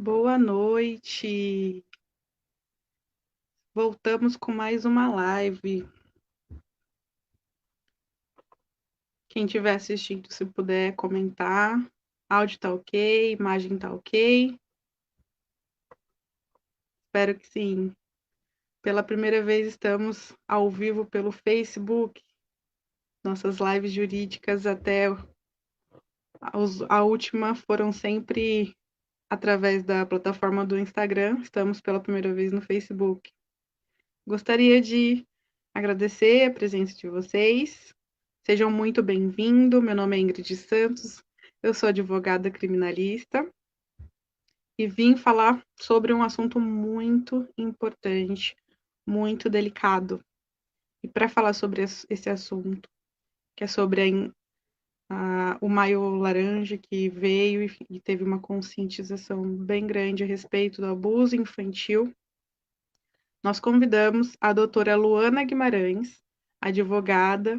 Boa noite. Voltamos com mais uma live. Quem estiver assistindo, se puder comentar. Áudio tá ok, imagem tá ok. Espero que sim. Pela primeira vez estamos ao vivo pelo Facebook. Nossas lives jurídicas até a última foram sempre através da plataforma do Instagram. Estamos pela primeira vez no Facebook. Gostaria de agradecer a presença de vocês. Sejam muito bem-vindos. Meu nome é Ingrid Santos, eu sou advogada criminalista e vim falar sobre um assunto muito importante, muito delicado. E para falar sobre esse assunto, que é sobre o Maio Laranja, que veio e teve uma conscientização bem grande a respeito do abuso infantil, nós convidamos a doutora Luana Guimarães, advogada,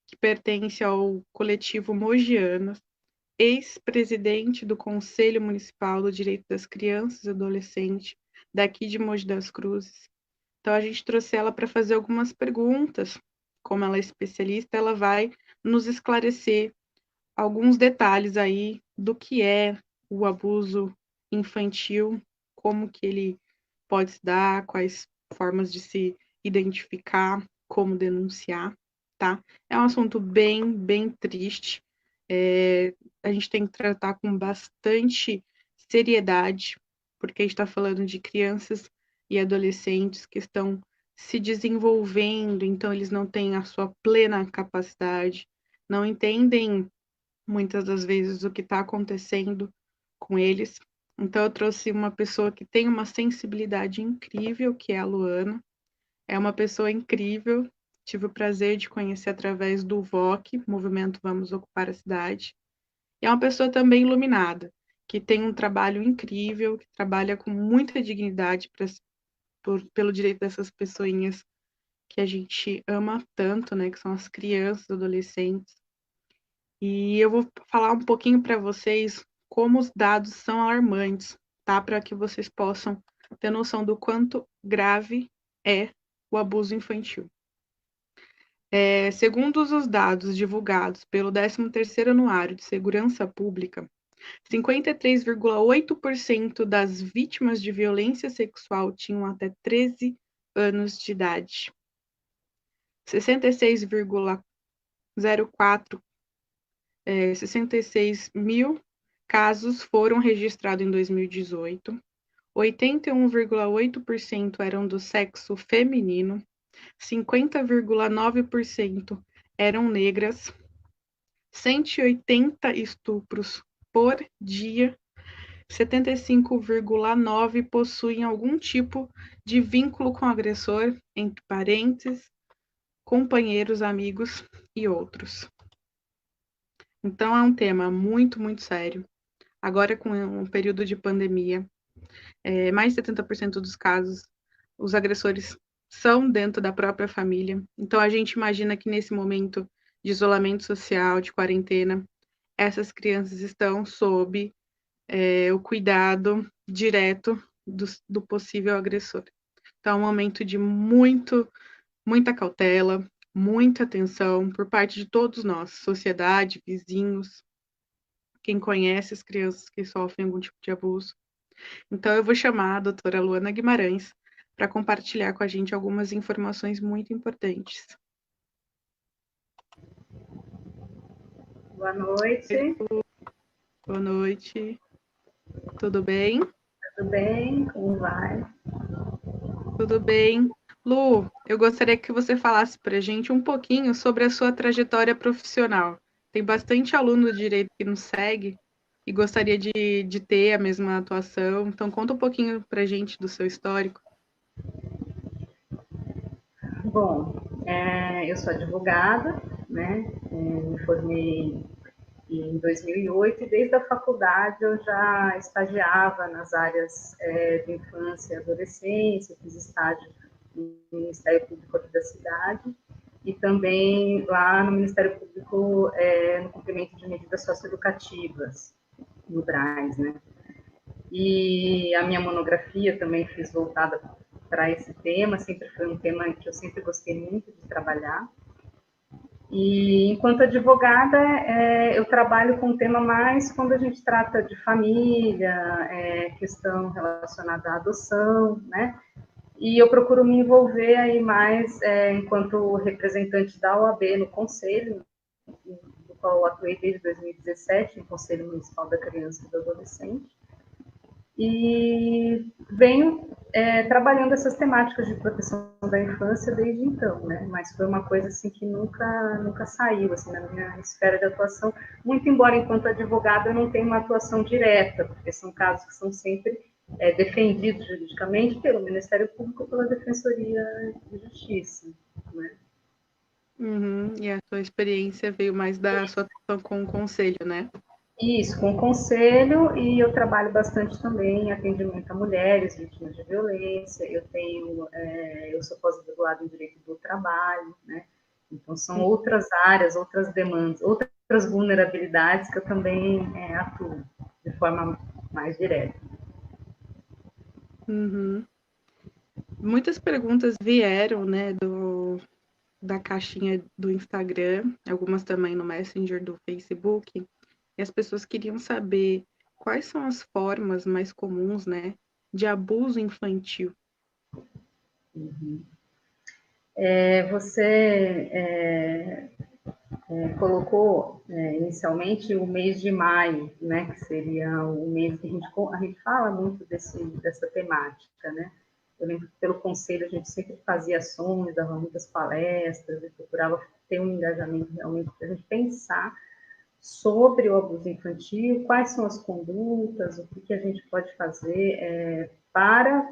que pertence ao coletivo Mogianas, ex-presidente do Conselho Municipal do Direito das Crianças e Adolescentes, daqui de Mogi das Cruzes. Então, a gente trouxe ela para fazer algumas perguntas. Como ela é especialista, ela vai nos esclarecer alguns detalhes aí do que é o abuso infantil, como que ele pode se dar, quais formas de se identificar, como denunciar, tá? É um assunto bem triste. A gente tem que tratar com bastante seriedade, porque a gente está falando de crianças e adolescentes que estão se desenvolvendo, então eles não têm a sua plena capacidade, não entendem muitas das vezes o que está acontecendo com eles. Então eu trouxe uma pessoa que tem uma sensibilidade incrível, que é a Luana. É uma pessoa incrível. Tive o prazer de conhecer através do VOC, Movimento Vamos Ocupar a Cidade. E é uma pessoa também iluminada, que tem um trabalho incrível, que trabalha com muita dignidade pelo direito dessas pessoinhas que a gente ama tanto, né, que são as crianças, adolescentes. E eu vou falar um pouquinho para vocês como os dados são alarmantes, tá? Para que vocês possam ter noção do quanto grave é o abuso infantil. Segundo os dados divulgados pelo 13º Anuário de Segurança Pública, 53,8% das vítimas de violência sexual tinham até 13 anos de idade. 66 mil casos foram registrados em 2018. 81,8% eram do sexo feminino. 50,9% eram negras. 180 estupros por dia. 75,9% possuem algum tipo de vínculo com o agressor, entre parentes, companheiros, amigos e outros. Então é um tema muito sério. Agora, com um período de pandemia, mais de 70% dos casos, os agressores são dentro da própria família. Então, a gente imagina que nesse momento de isolamento social, de quarentena, essas crianças estão sob o cuidado direto do possível agressor. Então, é um momento de muita cautela, muita atenção por parte de todos nós, sociedade, vizinhos, quem conhece as crianças que sofrem algum tipo de abuso. Então, eu vou chamar a doutora Luana Guimarães para compartilhar com a gente algumas informações muito importantes. Boa noite. Boa noite. Tudo bem? Tudo bem? Como vai? Tudo bem. Lu, eu gostaria que você falasse para a gente um pouquinho sobre a sua trajetória profissional. Tem bastante aluno de direito que nos segue e gostaria de ter a mesma atuação. Então, conta um pouquinho para a gente do seu histórico. Bom, eu sou advogada, né? Me formei em 2008 e desde a faculdade eu já estagiava nas áreas de infância e adolescência, fiz estágio no Ministério Público aqui da cidade e também lá no Ministério Público no cumprimento de medidas socioeducativas, no BRAS, né? E a minha monografia também fiz voltada para esse tema, sempre foi um tema que eu sempre gostei muito de trabalhar. E enquanto advogada, eu trabalho com o tema mais quando a gente trata de família, questão relacionada à adoção, né? E eu procuro me envolver aí mais enquanto representante da OAB no conselho, do qual eu atuei desde 2017, no Conselho Municipal da Criança e do Adolescente. E venho trabalhando essas temáticas de proteção da infância desde então, né? Mas foi uma coisa assim que nunca saiu assim na minha esfera de atuação, muito embora enquanto advogada eu não tenha uma atuação direta, porque são casos que são sempre defendidos juridicamente pelo Ministério Público ou pela Defensoria de Justiça, né? Uhum. E a sua experiência veio mais da sua atuação com o conselho, né? Isso, com conselho, e eu trabalho bastante também em atendimento a mulheres vítimas de violência. Eu sou pós-graduada em Direito do Trabalho, né? Então, são outras áreas, outras demandas, outras vulnerabilidades que eu também atuo de forma mais direta. Uhum. Muitas perguntas vieram, né, da caixinha do Instagram, algumas também no Messenger do Facebook, e as pessoas queriam saber quais são as formas mais comuns, né, de abuso infantil. Uhum. Você colocou inicialmente o mês de maio, né, que seria o mês que a gente fala muito dessa temática, né? Eu lembro que pelo conselho a gente sempre fazia ações, dava muitas palestras e procurava ter um engajamento realmente para a gente pensar sobre o abuso infantil, quais são as condutas, o que a gente pode fazer para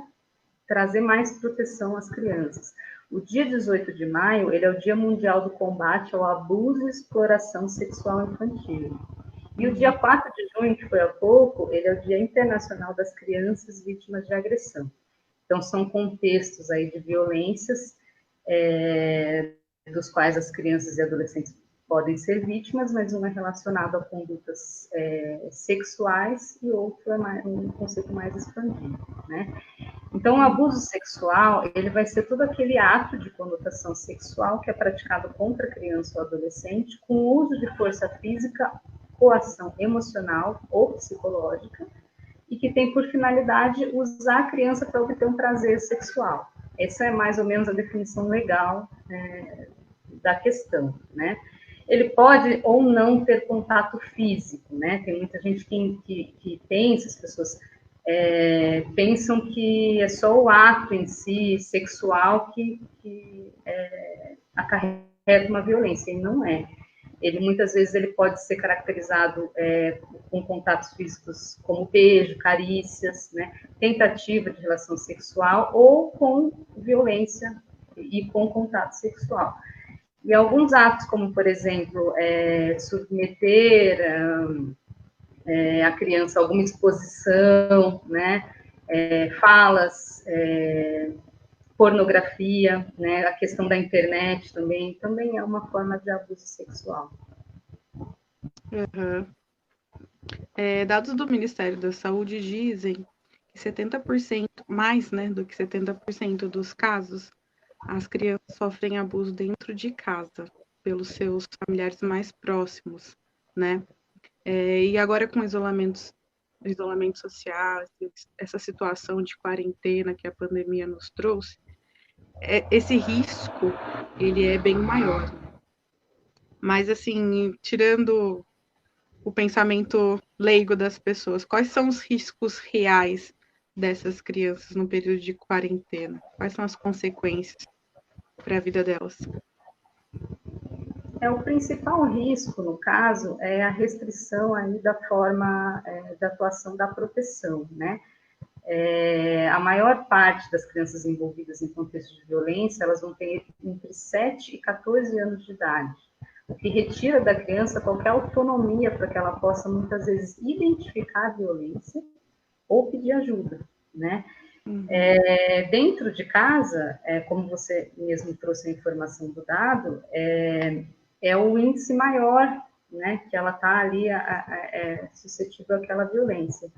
trazer mais proteção às crianças. O dia 18 de maio, ele é o Dia Mundial do Combate ao Abuso e Exploração Sexual Infantil. E o dia 4 de junho, que foi há pouco, ele é o Dia Internacional das Crianças Vítimas de Agressão. Então, são contextos aí de violências dos quais as crianças e adolescentes podem ser vítimas, mas um é relacionado a condutas sexuais e outro é um conceito mais expandido, né? Então, o abuso sexual, ele vai ser todo aquele ato de conotação sexual que é praticado contra a criança ou adolescente com o uso de força física, coação emocional ou psicológica e que tem por finalidade usar a criança para obter um prazer sexual. Essa é mais ou menos a definição legal da questão, né? Ele pode ou não ter contato físico, né? Tem muita gente que pensa, as pessoas pensam que é só o ato em si sexual que acarreta uma violência, e não é. Ele muitas vezes ele pode ser caracterizado com contatos físicos como beijo, carícias, né? Tentativa de relação sexual ou com violência e com contato sexual. E alguns atos, como, por exemplo, submeter a criança a alguma exposição, né? Falas, pornografia, né? A questão da internet também é uma forma de abuso sexual. Uhum. Dados do Ministério da Saúde dizem que 70% mais, né, do que 70% dos casos, as crianças sofrem abuso dentro de casa, pelos seus familiares mais próximos, né? E agora com isolamento social, essa situação de quarentena que a pandemia nos trouxe, esse risco, ele é bem maior, né? Mas, assim, tirando o pensamento leigo das pessoas, quais são os riscos reais dessas crianças no período de quarentena? Quais são as consequências para a vida delas? O principal risco, no caso, é a restrição aí da forma da atuação da proteção, né? A maior parte das crianças envolvidas em contexto de violência, elas vão ter entre 7 e 14 anos de idade, o que retira da criança qualquer autonomia para que ela possa, muitas vezes, identificar a violência ou pedir ajuda, né? Dentro de casa, como você mesmo trouxe a informação do dado, é o índice maior, né, que ela está ali suscetível àquela violência.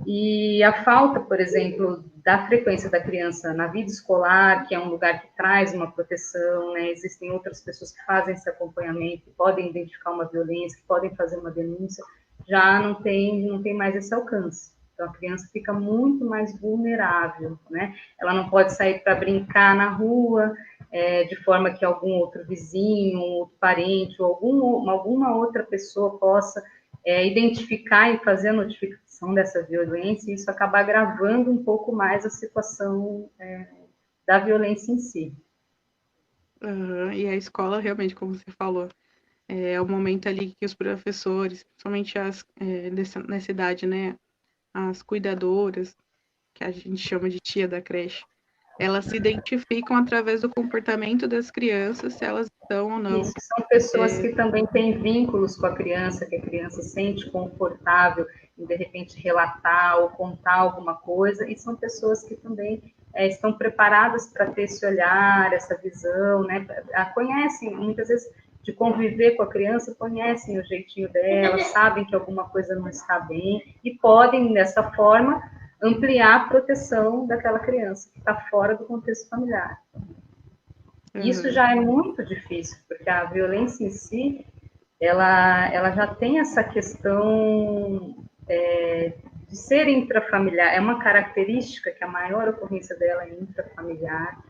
E a falta, por exemplo, da frequência da criança na vida escolar, que é um lugar que traz uma proteção, né? Existem outras pessoas que fazem esse acompanhamento, que podem identificar uma violência, que podem fazer uma denúncia, já não tem mais esse alcance. Então, a criança fica muito mais vulnerável, né? Ela não pode sair para brincar na rua, de forma que algum outro vizinho, outro parente, ou alguma outra pessoa possa identificar e fazer a notificação dessa violência, e isso acaba agravando um pouco mais a situação da violência em si. E a escola, realmente, como você falou, é o momento ali que os professores, principalmente nessa idade, né, as cuidadoras, que a gente chama de tia da creche, elas se identificam através do comportamento das crianças, se elas estão ou não. Isso, são pessoas que também têm vínculos com a criança, que a criança se sente confortável em, de repente, relatar ou contar alguma coisa, e são pessoas que também estão preparadas para ter esse olhar, essa visão, né? Conhecem, muitas vezes, de conviver com a criança, conhecem o jeitinho dela, sabem que alguma coisa não está bem, e podem, dessa forma, ampliar a proteção daquela criança que está fora do contexto familiar. Isso já é muito difícil, porque a violência em si, ela já tem essa questão de ser intrafamiliar, é uma característica que a maior ocorrência dela é intrafamiliar.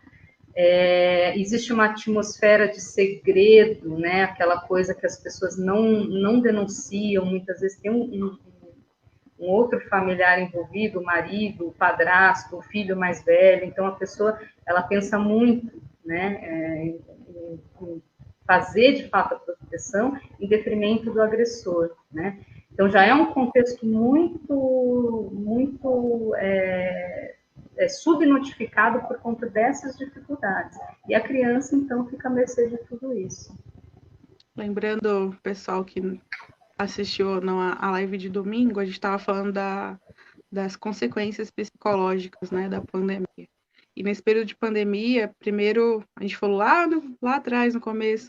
Existe uma atmosfera de segredo, né? Aquela coisa que as pessoas não denunciam, muitas vezes tem um outro familiar envolvido, o marido, o padrasto, o filho mais velho, então a pessoa, ela pensa muito, né, em fazer de fato a proteção em detrimento do agressor, né? Então já é um contexto muito subnotificado por conta dessas dificuldades. E a criança, então, fica à mercê de tudo isso. Lembrando o pessoal que assistiu não, a live de domingo, a gente estava falando das consequências psicológicas, né, da pandemia. E nesse período de pandemia, primeiro, a gente falou lá atrás, no começo,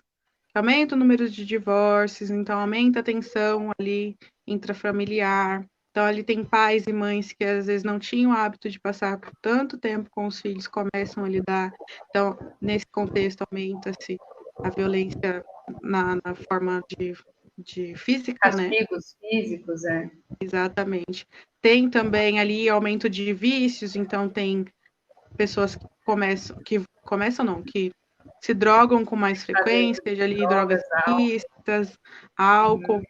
que aumenta o número de divórcios, então aumenta a tensão ali intrafamiliar. Então, ali tem pais e mães que às vezes não tinham o hábito de passar por tanto tempo com os filhos, começam a lidar. Então, nesse contexto, aumenta-se a violência na forma de física, né? Castigos físicos, Exatamente. Tem também ali aumento de vícios, então tem pessoas que começam não, que se drogam com mais frequência, seja ali drogas drogas, álcool. ilícitas, álcool,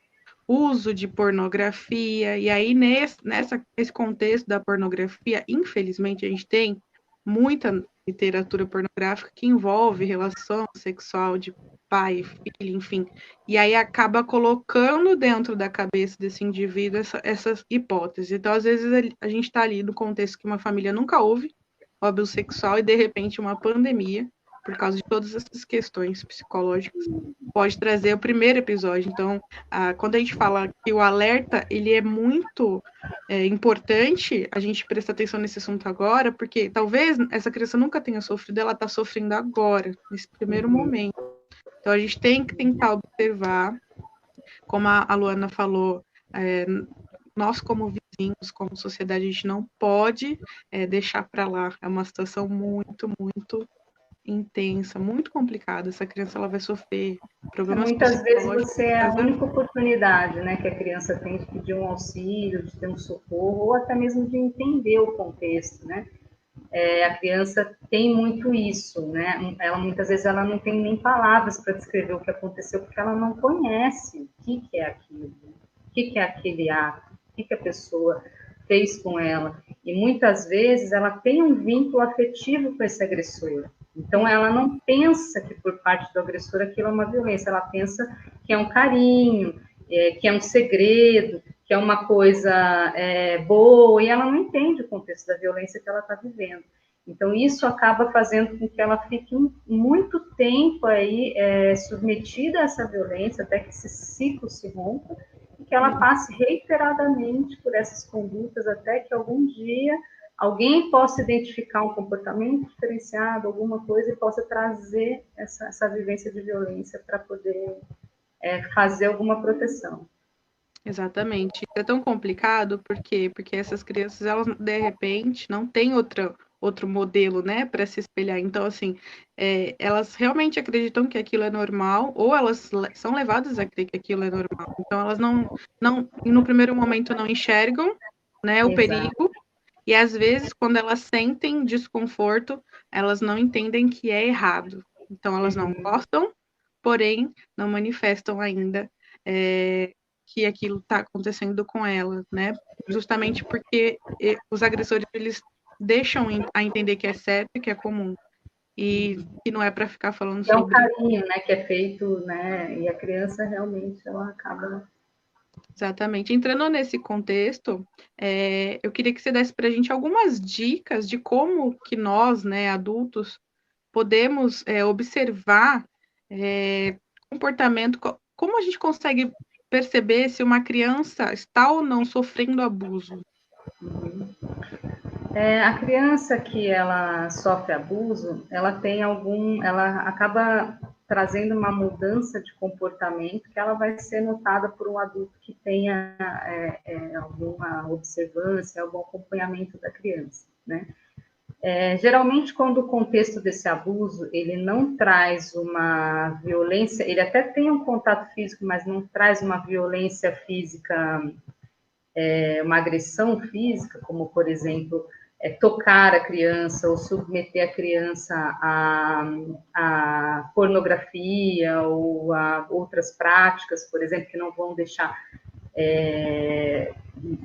uso de pornografia, e aí nesse contexto da pornografia, infelizmente a gente tem muita literatura pornográfica que envolve relação sexual de pai, filho, enfim, e aí acaba colocando dentro da cabeça desse indivíduo essas hipóteses. Então, às vezes, a gente está ali no contexto que uma família nunca houve, óbvio sexual, e de repente uma pandemia, por causa de todas essas questões psicológicas, pode trazer o primeiro episódio. Então, quando a gente fala que o alerta, ele é muito importante a gente prestar atenção nesse assunto agora, porque talvez essa criança nunca tenha sofrido, ela está sofrendo agora, nesse primeiro momento. Então, a gente tem que tentar observar, como a Luana falou, nós como vizinhos, como sociedade, a gente não pode deixar para lá. É uma situação muito, muito intensa, muito complicada. Essa criança ela vai sofrer problemas Muitas vezes psicológicos. você é a única oportunidade, né, que a criança tem de pedir um auxílio, de ter um socorro, ou até mesmo de entender o contexto, né? A criança tem muito isso, né? Ela muitas vezes ela não tem nem palavras para descrever o que aconteceu, porque ela não conhece o que é aquilo, o que é aquele ato, o que a pessoa fez com ela. E muitas vezes ela tem um vínculo afetivo com esse agressor. Então ela não pensa que por parte do agressor aquilo é uma violência, ela pensa que é um carinho, que é um segredo, que é uma coisa boa, e ela não entende o contexto da violência que ela está vivendo. Então, isso acaba fazendo com que ela fique muito tempo aí submetida a essa violência, até que esse ciclo se rompa, e que ela passe reiteradamente por essas condutas, até que algum dia alguém possa identificar um comportamento diferenciado, alguma coisa, e possa trazer essa vivência de violência para poder fazer alguma proteção. Exatamente. Isso é tão complicado, por quê? Porque essas crianças, elas, de repente, não têm outro modelo, né, para se espelhar. Então, assim, elas realmente acreditam que aquilo é normal, ou elas são levadas a crer que aquilo é normal. Então, elas no primeiro momento, não enxergam, né, o Exato. perigo, e às vezes, quando elas sentem desconforto, elas não entendem que é errado. Então, elas não Uhum. gostam, porém, não manifestam ainda que aquilo está acontecendo com ela, né? Justamente porque os agressores, eles deixam a entender que é certo e que é comum, e que não é para ficar falando É um sobre. carinho, né, que é feito, né, e a criança realmente ela acaba. Exatamente. Entrando nesse contexto, eu queria que você desse para a gente algumas dicas de como que nós, né, adultos, podemos observar comportamento, como a gente consegue perceber se uma criança está ou não sofrendo abuso. A criança que ela sofre abuso, ela acaba trazendo uma mudança de comportamento que ela vai ser notada por um adulto que tenha alguma observância, algum acompanhamento da criança, né? Geralmente, quando o contexto desse abuso ele não traz uma violência, ele até tem um contato físico, mas não traz uma violência física, uma agressão física, como, por exemplo, tocar a criança ou submeter a criança a pornografia ou a outras práticas, por exemplo, que não vão deixar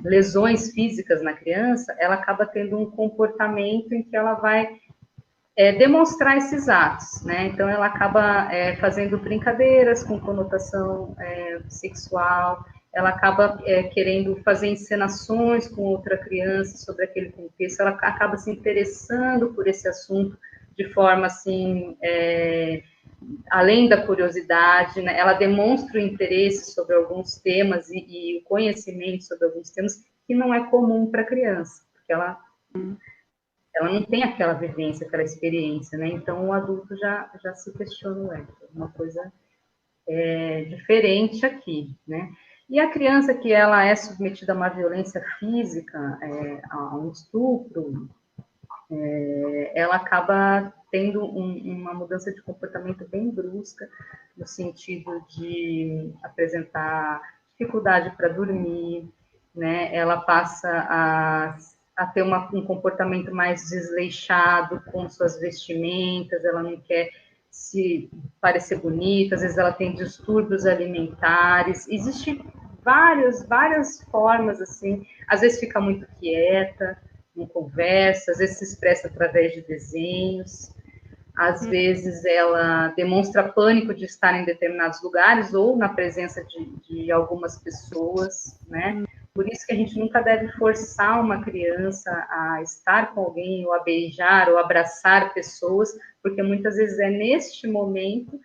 lesões físicas na criança, ela acaba tendo um comportamento em que ela vai demonstrar esses atos, né? Então ela acaba fazendo brincadeiras com conotação sexual, ela acaba querendo fazer encenações com outra criança sobre aquele contexto, ela acaba se interessando por esse assunto de forma assim, além da curiosidade, né? Ela demonstra o interesse sobre alguns temas e o conhecimento sobre alguns temas que não é comum para a criança, porque ela não tem aquela vivência, aquela experiência, né? Então o adulto já se questiona, uma coisa diferente aqui, né? E a criança que ela é submetida a uma violência física, a um estupro, ela acaba tendo uma mudança de comportamento bem brusca, no sentido de apresentar dificuldade para dormir, né? Ela passa a ter um comportamento mais desleixado com suas vestimentas, ela não quer se parecer bonita, às vezes ela tem distúrbios alimentares, existe várias formas, assim, às vezes fica muito quieta, não conversa, às vezes se expressa através de desenhos, às vezes ela demonstra pânico de estar em determinados lugares ou na presença de algumas pessoas, né? Por isso que a gente nunca deve forçar uma criança a estar com alguém, ou a beijar, ou abraçar pessoas, porque muitas vezes é neste momento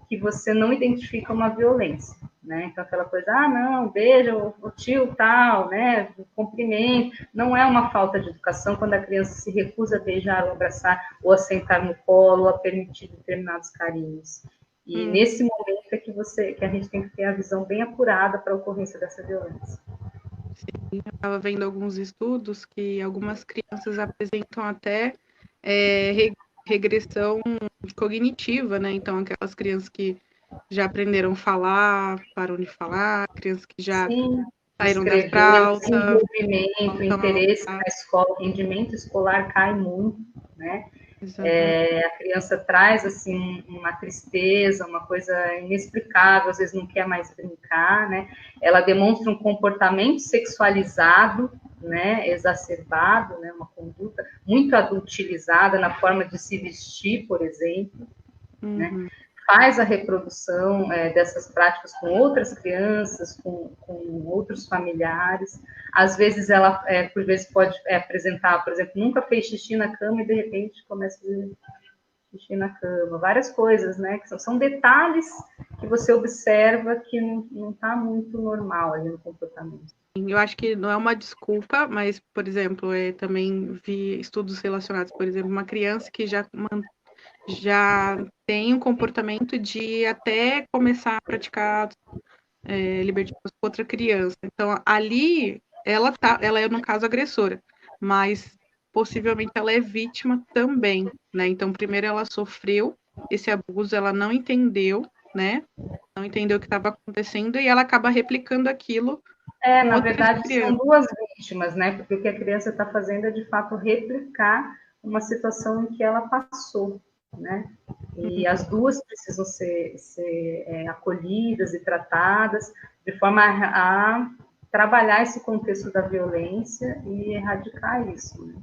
que você não identifica uma violência, né? Então aquela coisa, não, beija o tio tal, né? Cumprimento, não é uma falta de educação quando a criança se recusa a beijar ou abraçar, ou a sentar no colo, ou a permitir determinados carinhos. E nesse momento é que a gente tem que ter a visão bem apurada para a ocorrência dessa violência. Eu estava vendo alguns estudos que algumas crianças apresentam até regressão cognitiva, né? Então, aquelas crianças que já aprenderam a falar, param de falar, crianças que já Sim, saíram da escrever, fralda, desenvolvimento, voltam a interesse falar. na escola, o rendimento escolar cai muito, né? Exatamente. A criança traz assim uma tristeza, uma coisa inexplicável, às vezes não quer mais brincar, né? Ela demonstra um comportamento sexualizado, né, exacerbado, né, uma conduta muito adultilizada na forma de se vestir, por exemplo, né? Uhum. Faz a reprodução dessas práticas com outras crianças, com outros familiares. Às vezes ela, por vezes, pode apresentar, por exemplo, nunca fez xixi na cama e de repente começa a fazer xixi na cama. Várias coisas, né? Que são detalhes que você observa que não está muito normal ali no comportamento. Eu acho que não é uma desculpa, mas, por exemplo, também vi estudos relacionados, por exemplo, uma criança que já tem um comportamento de até começar a praticar libertinos com outra criança. Então, ali, ela é, no caso, agressora, mas possivelmente ela é vítima também, né? Então, primeiro ela sofreu esse abuso, ela não entendeu, né? Não entendeu o que estava acontecendo e ela acaba replicando aquilo com Na outras verdade, são crianças. duas vítimas, né? Porque o que a criança está fazendo é, de fato, replicar uma situação em que ela passou, né? E as duas precisam ser acolhidas e tratadas de forma a trabalhar esse contexto da violência e erradicar isso, né?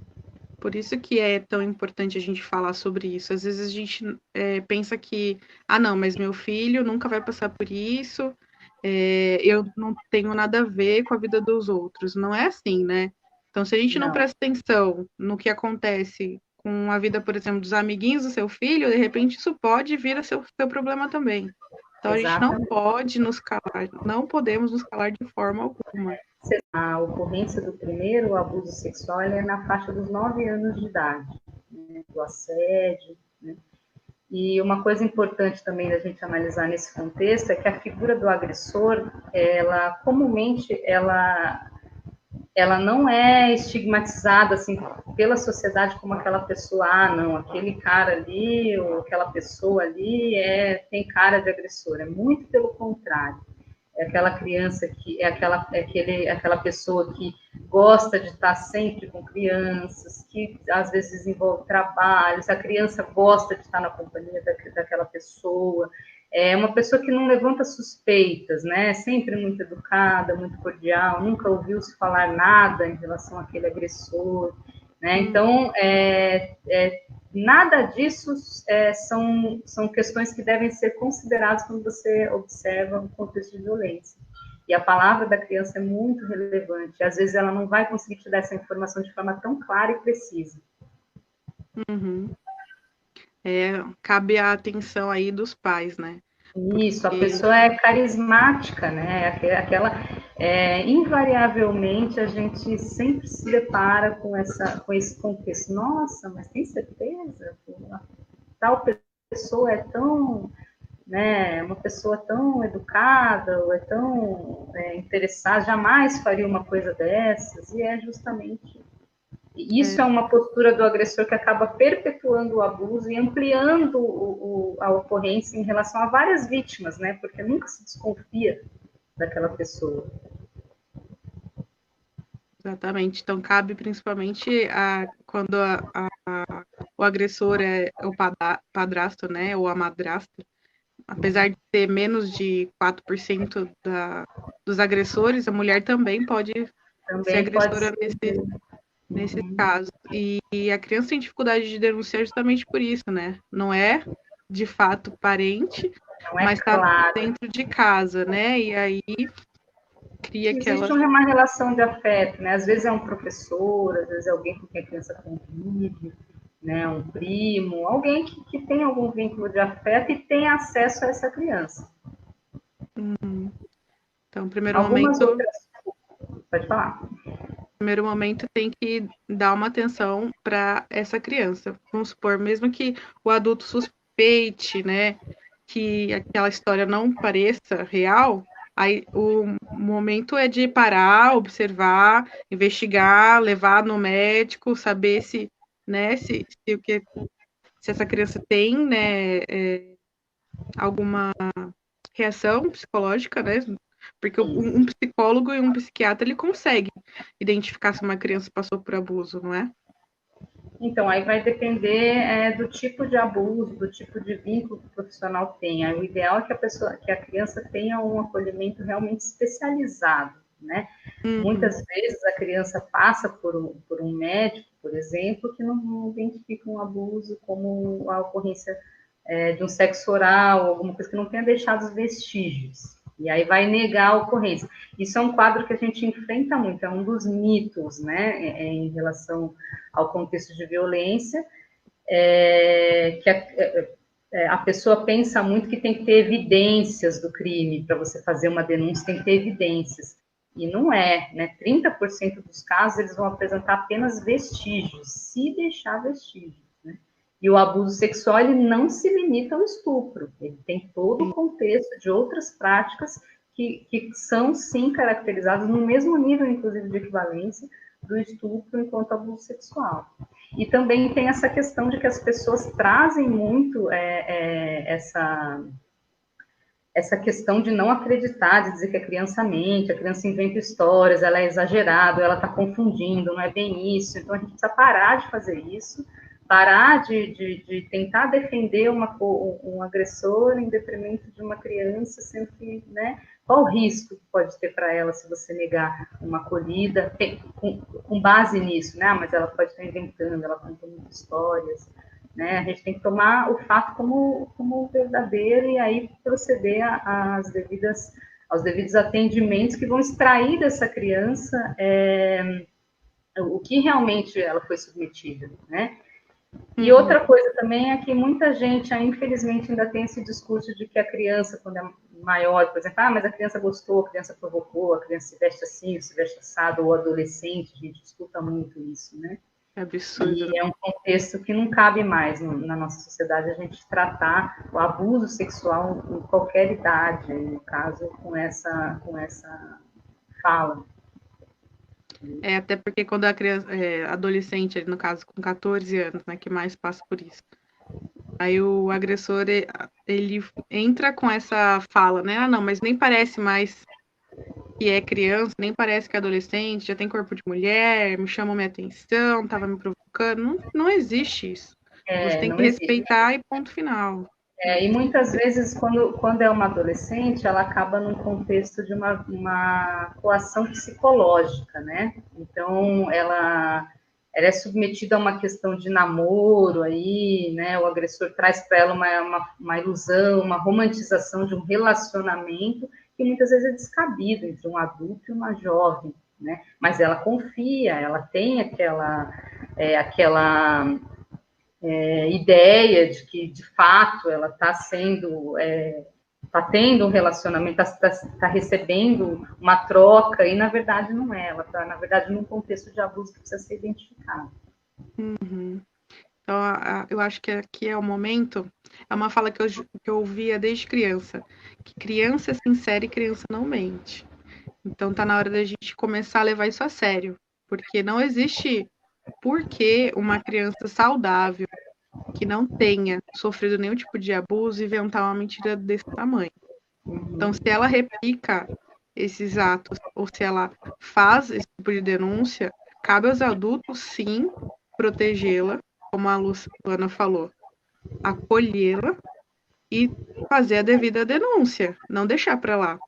Por isso que é tão importante a gente falar sobre isso. Às vezes a gente pensa que, ah, não, mas meu filho nunca vai passar por isso, eu não tenho nada a ver com a vida dos outros. Não é assim, né? Então, se a gente não Não, presta atenção no que acontece com a vida, por exemplo, dos amiguinhos do seu filho, de repente isso pode vir a ser o seu problema também. Então, a gente não exatamente. pode nos calar, não podemos nos calar de forma alguma. A ocorrência do primeiro abuso sexual é na faixa dos 9 anos de idade, né? Do assédio, né? E uma coisa importante também da gente analisar nesse contexto é que a figura do agressor, ela comumente ela não é estigmatizada assim pela sociedade como aquela pessoa, ah, não, aquele cara ali ou aquela pessoa ali tem cara de agressor. É muito pelo contrário. É aquela criança que aquela pessoa que gosta de estar sempre com crianças, que às vezes desenvolve trabalhos, a criança gosta de estar na companhia daquela pessoa, é uma pessoa que não levanta suspeitas, né? Sempre muito educada, muito cordial, nunca ouviu se falar nada em relação àquele agressor, né? Então, nada disso são questões que devem ser consideradas quando você observa um contexto de violência. E a palavra da criança é muito relevante. Às vezes ela não vai conseguir te dar essa informação de forma tão clara e precisa. Uhum. Cabe a atenção aí dos pais, né? Isso, a Porque pessoa é carismática, né? Invariavelmente a gente sempre se depara com esse contexto. Nossa, mas tem certeza? Tal pessoa é tão, né? Uma pessoa tão educada, ou é tão interessada, jamais faria uma coisa dessas. E é justamente isso é uma postura do agressor que acaba perpetuando o abuso e ampliando a ocorrência em relação a várias vítimas, né? Porque nunca se desconfia daquela pessoa. exatamente. Então, cabe principalmente quando o agressor é o padrasto, né, ou a madrasta. Apesar de ter menos de 4% dos agressores, a mulher também pode ser Também pode agressora ser. nesse caso. E a criança tem dificuldade de denunciar justamente por isso, né? Não é, de fato, parente, Não é mas está claro. dentro de casa, né? E aí cria Existe aquela. uma relação de afeto, né? Às vezes é um professor, às vezes é alguém com quem a criança convive, né? Um primo, alguém que tem algum vínculo de afeto e tem acesso a essa criança. Então, Algumas outras. Pode falar. primeiro momento tem que dar uma atenção para essa criança. Vamos supor, mesmo que o adulto suspeite, né, que aquela história não pareça real, aí o momento é de parar, observar, investigar, levar no médico, saber se, né, se essa criança tem, né, alguma reação psicológica, né? Porque um psicólogo e um psiquiatra ele consegue identificar se uma criança passou por abuso, não é? Então, aí vai depender do tipo de abuso, do tipo de vínculo que o profissional tenha. O ideal é que a criança tenha um acolhimento realmente especializado, né? Uhum. Muitas vezes a criança passa por um médico, por exemplo, que não identifica um abuso como a ocorrência de um sexo oral, alguma coisa que não tenha deixado os vestígios. E aí vai negar a ocorrência. Isso é um quadro que a gente enfrenta muito, é um dos mitos, né, em relação ao contexto de violência, que a pessoa pensa muito que tem que ter evidências do crime para você fazer uma denúncia, tem que ter evidências. E não é, né? 30% dos casos eles vão apresentar apenas vestígios, se deixar vestígios. E o abuso sexual ele não se limita ao estupro, ele tem todo o contexto de outras práticas que são, sim, caracterizados no mesmo nível, inclusive, de equivalência do estupro enquanto abuso sexual. E também tem essa questão de que as pessoas trazem muito essa questão de não acreditar, de dizer que a criança mente, a criança inventa histórias, ela é exagerada, ela está confundindo, não é bem isso. Então, a gente precisa parar de fazer isso, parar de tentar defender um agressor em detrimento de uma criança, sendo que, né, qual o risco que pode ter para ela se você negar uma acolhida, com base nisso, né? Mas ela pode estar inventando, ela conta muitas histórias, né? A gente tem que tomar o fato como verdadeiro e aí proceder aos devidos atendimentos que vão extrair dessa criança o que realmente ela foi submetida, né? E outra coisa também é que muita gente, infelizmente, ainda tem esse discurso de que a criança, quando é maior, por exemplo, mas a criança gostou, a criança provocou, a criança se veste assim, se veste assado, ou adolescente, a gente escuta muito isso, né? É absurdo. E é um contexto que não cabe mais na nossa sociedade a gente tratar o abuso sexual em qualquer idade, no caso, com essa fala. Até porque quando a criança, adolescente, no caso, com 14 anos, né, que mais passa por isso. Aí o agressor, ele entra com essa fala, né? Ah, não, mas nem parece mais que é criança, nem parece que é adolescente, já tem corpo de mulher, me chamou minha atenção, tava me provocando. Não, não existe isso. Você tem Não que existe. respeitar e ponto final. E muitas vezes, quando é uma adolescente, ela acaba num contexto de uma coação psicológica, né? Então, ela é submetida a uma questão de namoro aí, né? O agressor traz para ela uma ilusão, uma romantização de um relacionamento que muitas vezes é descabido entre um adulto e uma jovem, né? Mas ela confia, ela tem aquela ideia de que, de fato, ela está está tendo um relacionamento, está recebendo uma troca, e na verdade não é, ela está, na verdade, num contexto de abuso que precisa ser identificado. Uhum. Então, eu acho que aqui é o momento, é uma fala que eu ouvia desde criança, que criança é sincera e criança não mente. Então tá na hora da gente começar a levar isso a sério, porque não existe por que uma criança saudável que não tenha sofrido nenhum tipo de abuso inventar uma mentira desse tamanho. Então, se ela replica esses atos ou se ela faz esse tipo de denúncia, cabe aos adultos, sim, protegê-la, como a Luana falou, acolhê-la e fazer a devida denúncia, não deixar para lá.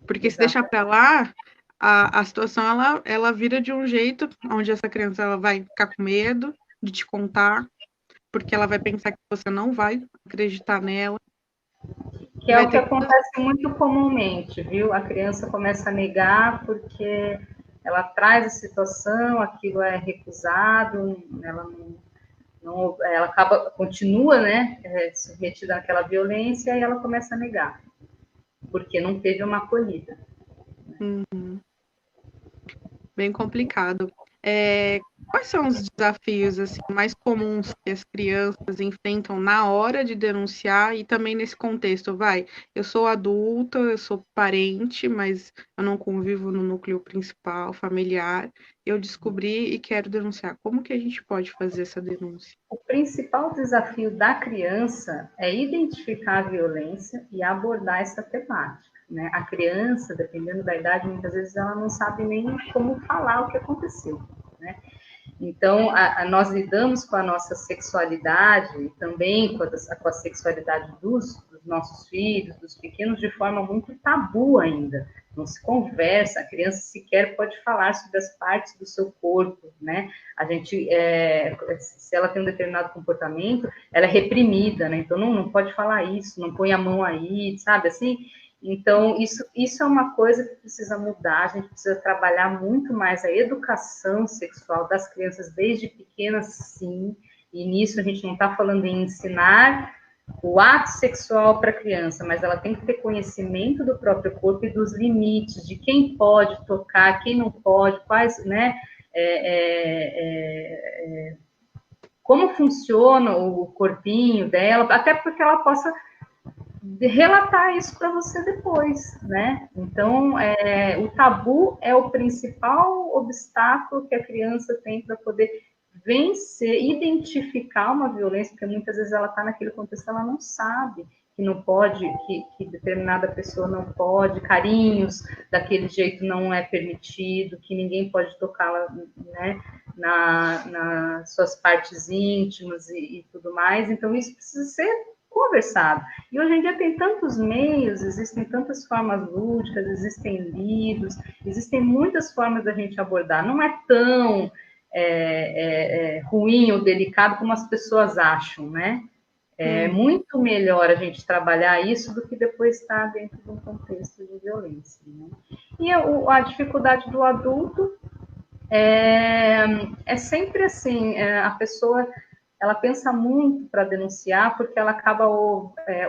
Porque se deixar para lá, a situação ela vira de um jeito onde essa criança ela vai ficar com medo de te contar, porque ela vai pensar que você não vai acreditar nela. Que é o que acontece muito comumente, viu? A criança começa a negar porque ela traz a situação, aquilo é recusado, ela continua, né, submetida àquela violência e ela começa a negar, porque não teve uma acolhida. Bem complicado. Quais são os desafios assim, mais comuns que as crianças enfrentam na hora de denunciar e também nesse contexto? Eu sou adulta, eu sou parente, mas eu não convivo no núcleo principal, familiar. Eu descobri e quero denunciar. Como que a gente pode fazer essa denúncia? O principal desafio da criança é identificar a violência e abordar essa temática. Né? A criança, dependendo da idade, muitas vezes ela não sabe nem como falar o que aconteceu. Né? Então, nós lidamos com a nossa sexualidade e também com a sexualidade dos nossos filhos, dos pequenos, de forma muito tabu ainda. Não se conversa, a criança sequer pode falar sobre as partes do seu corpo, né? A gente, se ela tem um determinado comportamento, ela é reprimida, né? Então, não pode falar isso, não põe a mão aí, sabe assim? Então, isso é uma coisa que precisa mudar, a gente precisa trabalhar muito mais a educação sexual das crianças desde pequenas, sim, e nisso a gente não está falando em ensinar o ato sexual para a criança, mas ela tem que ter conhecimento do próprio corpo e dos limites, de quem pode tocar, quem não pode, quais, né, como funciona o corpinho dela, até porque ela possa relatar isso para você depois, né? Então, o tabu é o principal obstáculo que a criança tem para poder vencer, identificar uma violência, porque muitas vezes ela está naquele contexto, ela não sabe que não pode, que determinada pessoa não pode, carinhos daquele jeito não é permitido, que ninguém pode tocá-la, né, nas suas partes íntimas e tudo mais. Então, isso precisa ser conversado. E hoje em dia tem tantos meios, existem tantas formas lúdicas, existem livros, existem muitas formas da gente abordar. Não é tão ruim ou delicado como as pessoas acham, né? É muito melhor a gente trabalhar isso do que depois estar dentro de um contexto de violência. Né? E a dificuldade do adulto é sempre assim, a pessoa ela pensa muito para denunciar, porque ela acaba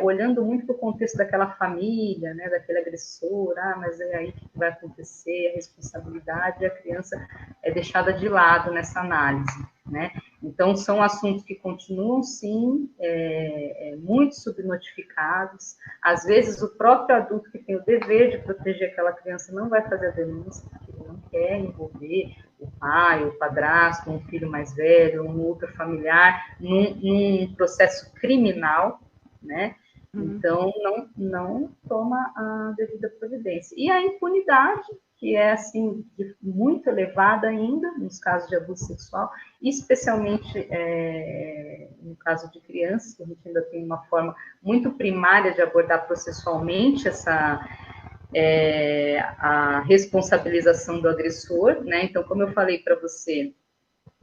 olhando muito para o contexto daquela família, né, daquele agressor, mas é aí que vai acontecer, a responsabilidade, e a criança é deixada de lado nessa análise, né? Então, são assuntos que continuam, sim, muito subnotificados. Às vezes, o próprio adulto que tem o dever de proteger aquela criança não vai fazer a denúncia, porque ele não quer envolver o pai, o padrasto, um filho mais velho, um outro familiar, num processo criminal, né? Então, não toma a devida providência. E a impunidade, que é, assim, muito elevada ainda, nos casos de abuso sexual, especialmente no caso de crianças, que a gente ainda tem uma forma muito primária de abordar processualmente a responsabilização do agressor, né? Então, como eu falei para você,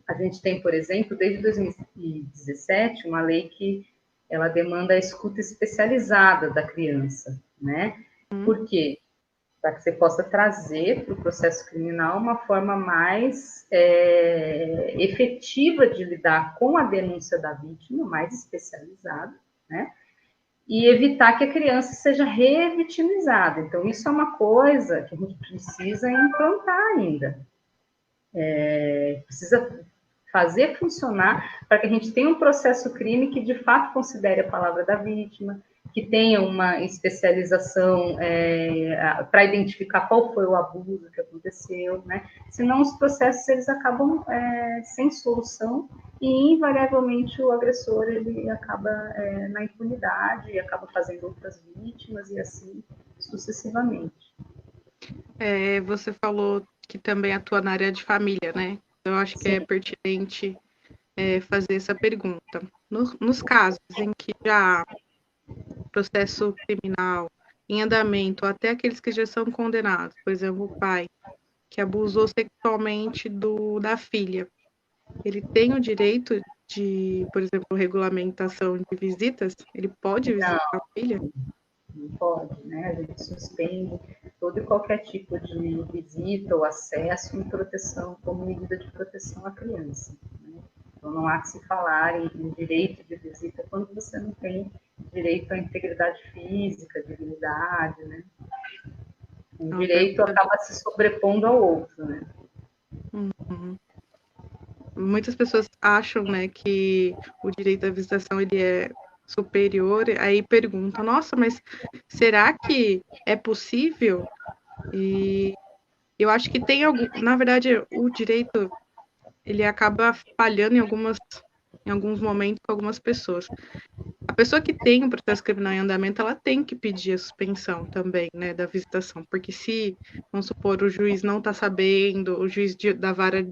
a gente tem, por exemplo, desde 2017, uma lei que ela demanda a escuta especializada da criança, né? Por quê? Para que você possa trazer para o processo criminal uma forma mais efetiva de lidar com a denúncia da vítima, mais especializada, né? E evitar que a criança seja revitimizada. Então, isso é uma coisa que a gente precisa implantar ainda. Precisa fazer funcionar para que a gente tenha um processo crime que, de fato, considere a palavra da vítima, que tenha uma especialização para identificar qual foi o abuso que aconteceu, né? Senão os processos eles acabam sem solução e invariavelmente o agressor ele acaba na impunidade e acaba fazendo outras vítimas e assim sucessivamente. Você falou que também atua na área de família, né? Eu acho que é Sim. pertinente fazer essa pergunta. Nos casos em que já há processo criminal em andamento, ou até aqueles que já são condenados, por exemplo, o pai que abusou sexualmente da filha, ele tem o direito de, por exemplo, regulamentação de visitas? Ele pode visitar a filha? Não pode, né? A gente suspende todo e qualquer tipo de visita ou acesso em proteção, como medida de proteção à criança. Né? Então, não há que se falar em direito de visita quando você não tem direito à integridade física, dignidade, né? Um Uma direito pergunta. acaba se sobrepondo ao outro, né? Uhum. Muitas pessoas acham, né, que o direito à visitação ele é superior, aí perguntam, nossa, mas será que é possível? E eu acho que tem algum, na verdade, o direito ele acaba falhando em alguns momentos com algumas pessoas. A pessoa que tem um processo criminal em andamento, ela tem que pedir a suspensão também, né, da visitação, porque se, vamos supor, o juiz não está sabendo, o juiz da vara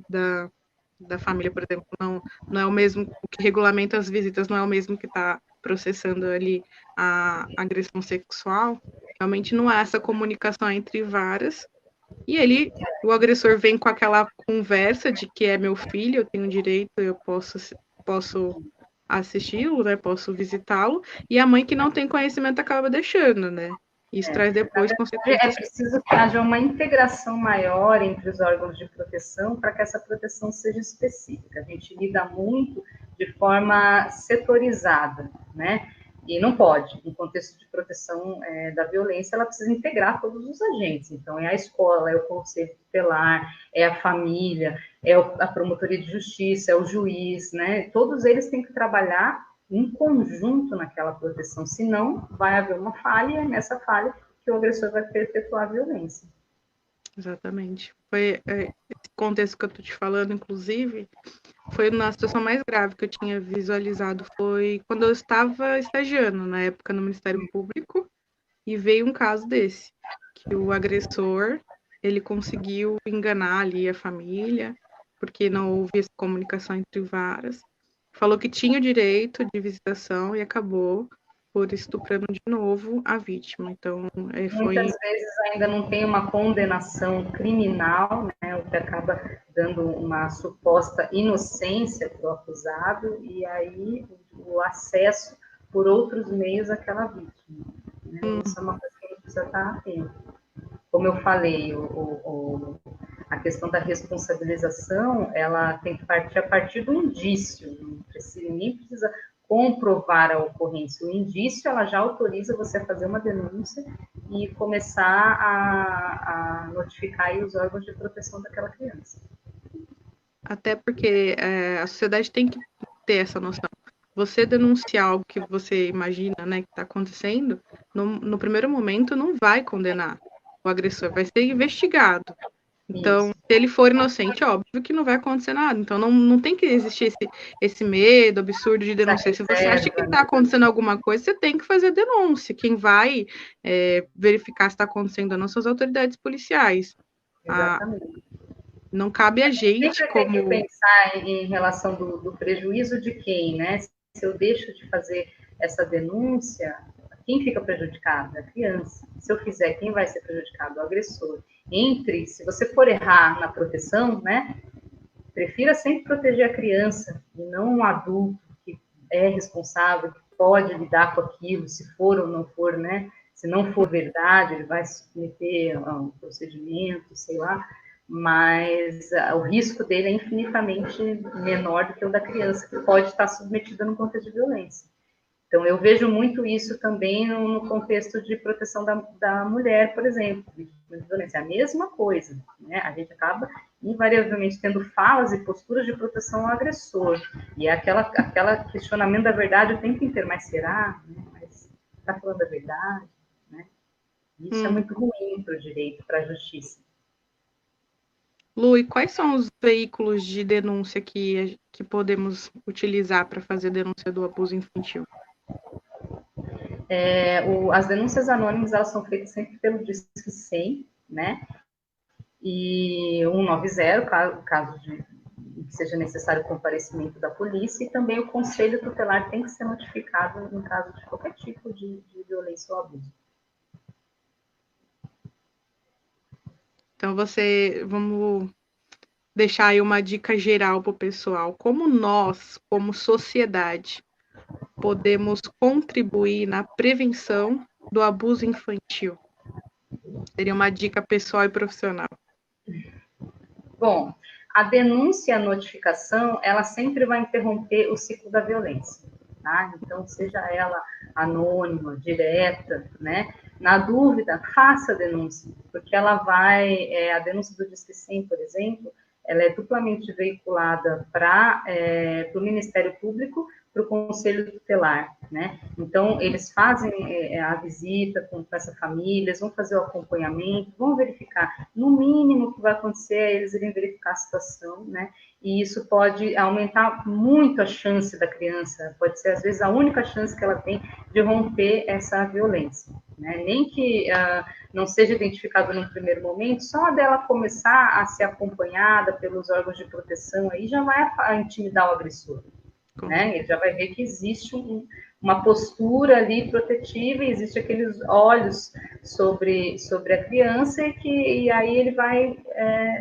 da família, por exemplo, não é o mesmo, o que regulamenta as visitas não é o mesmo que está processando ali a agressão sexual, realmente não há essa comunicação entre varas, e o agressor vem com aquela conversa de que é meu filho, eu tenho direito, eu posso assisti-lo, né, posso visitá-lo, e a mãe que não tem conhecimento acaba deixando, né? Isso traz depois É consequências. preciso que haja uma integração maior entre os órgãos de proteção para que essa proteção seja específica. A gente lida muito de forma setorizada, né? E não pode, no contexto de proteção da violência, ela precisa integrar todos os agentes. Então, é a escola, é o conselho tutelar, é a família, é a promotoria de justiça, é o juiz, né? Todos eles têm que trabalhar em conjunto naquela proteção, senão vai haver uma falha, e é nessa falha que o agressor vai perpetuar a violência. Exatamente. Foi esse contexto que eu tô te falando, inclusive, foi uma situação mais grave que eu tinha visualizado, foi quando eu estava estagiando, na época, no Ministério Público, e veio um caso desse, que o agressor, ele conseguiu enganar ali a família, porque não houve essa comunicação entre varas, falou que tinha o direito de visitação e acabou por estuprando de novo a vítima. Então, foi... Muitas vezes ainda não tem uma condenação criminal, né, o que acaba dando uma suposta inocência para o acusado, e aí o acesso por outros meios àquela vítima. Né? Isso é uma coisa que a gente precisa estar atento. Como eu falei, a questão da responsabilização, ela tem que partir a partir do indício, não precisa, nem precisa comprovar a ocorrência. O indício, ela já autoriza você a fazer uma denúncia e começar a notificar aí os órgãos de proteção daquela criança. Até porque a sociedade tem que ter essa noção. Você denunciar algo que você imagina, né, que está acontecendo, no primeiro momento não vai condenar o agressor, vai ser investigado. Então, Isso. se ele for inocente, óbvio que não vai acontecer nada. Então, não tem que existir esse medo absurdo de denunciar. Se você acha que está acontecendo alguma coisa, você tem que fazer denúncia. Quem vai verificar se está acontecendo não são as autoridades policiais. Exatamente. Não cabe a gente Sempre como... tem que pensar em relação do prejuízo de quem, né? Se eu deixo de fazer essa denúncia, quem fica prejudicado? A criança. Se eu fizer, quem vai ser prejudicado? O agressor. Se você for errar na proteção, né? Prefira sempre proteger a criança e não um adulto que é responsável, que pode lidar com aquilo, se for ou não for, né? Se não for verdade, ele vai se submeter a um procedimento, sei lá, mas o risco dele é infinitamente menor do que o da criança, que pode estar submetida num contexto de violência. Então, eu vejo muito isso também no contexto de proteção da mulher, por exemplo, vítima de violência. É a mesma coisa, né? A gente acaba, invariavelmente, tendo falas e posturas de proteção ao agressor. E é aquela questionamento da verdade o tempo inteiro. Mas será? Mas está falando a verdade? Né? Isso é muito ruim para o direito, para a justiça. Lu, e quais são os veículos de denúncia que podemos utilizar para fazer denúncia do abuso infantil? As denúncias anônimas, elas são feitas sempre pelo Disque 100, né? E 190, caso de que seja necessário o comparecimento da polícia, e também o conselho tutelar tem que ser notificado em caso de qualquer tipo de violência ou abuso. Então, vamos deixar aí uma dica geral para o pessoal. Como nós, como sociedade, podemos contribuir na prevenção do abuso infantil? Seria uma dica pessoal e profissional. Bom, a denúncia e a notificação, ela sempre vai interromper o ciclo da violência, tá? Então, seja ela anônima, direta, né? Na dúvida, faça a denúncia, porque ela vai, a denúncia do Disque 100, por exemplo, ela é duplamente veiculada para o Ministério Público, para o Conselho Tutelar, né? Então, eles fazem a visita com essa família, eles vão fazer o acompanhamento, vão verificar, no mínimo o que vai acontecer é eles irem verificar a situação, né? E isso pode aumentar muito a chance da criança, pode ser às vezes a única chance que ela tem de romper essa violência, né? Nem que não seja identificado num primeiro momento, só dela começar a ser acompanhada pelos órgãos de proteção, aí já vai intimidar o agressor, né? Ele já vai ver que existe uma postura ali protetiva, e existe aqueles olhos sobre a criança, e aí ele vai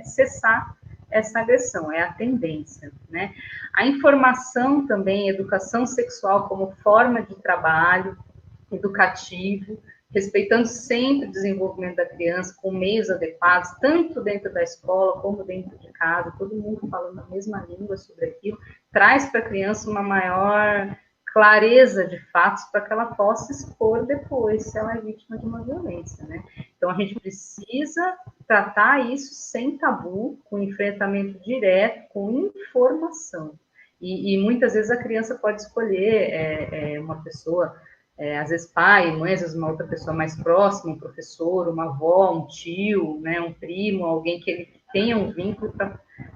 cessar essa agressão, é a tendência, né? A informação também, educação sexual como forma de trabalho educativo, respeitando sempre o desenvolvimento da criança, com meios adequados, tanto dentro da escola como dentro de casa, todo mundo falando a mesma língua sobre aquilo, traz para a criança uma maior clareza de fatos para que ela possa expor depois se ela é vítima de uma violência, né? Então, a gente precisa tratar isso sem tabu, com enfrentamento direto, com informação. E muitas vezes a criança pode escolher uma pessoa, às vezes pai, mãe, às vezes uma outra pessoa mais próxima, um professor, uma avó, um tio, né, um primo, alguém que ele tenha um vínculo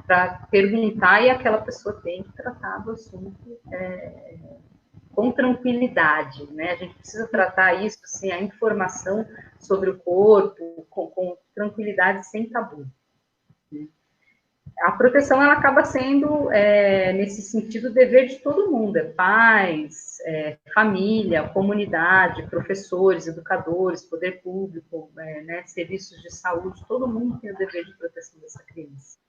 para perguntar, e aquela pessoa tem que tratar do assunto com tranquilidade, né? A gente precisa tratar isso, assim, a informação sobre o corpo com tranquilidade, sem tabu. Né? A proteção, ela acaba sendo, nesse sentido, dever de todo mundo, pais, família, comunidade, professores, educadores, poder público, né, serviços de saúde, todo mundo tem o dever de proteção dessa criança.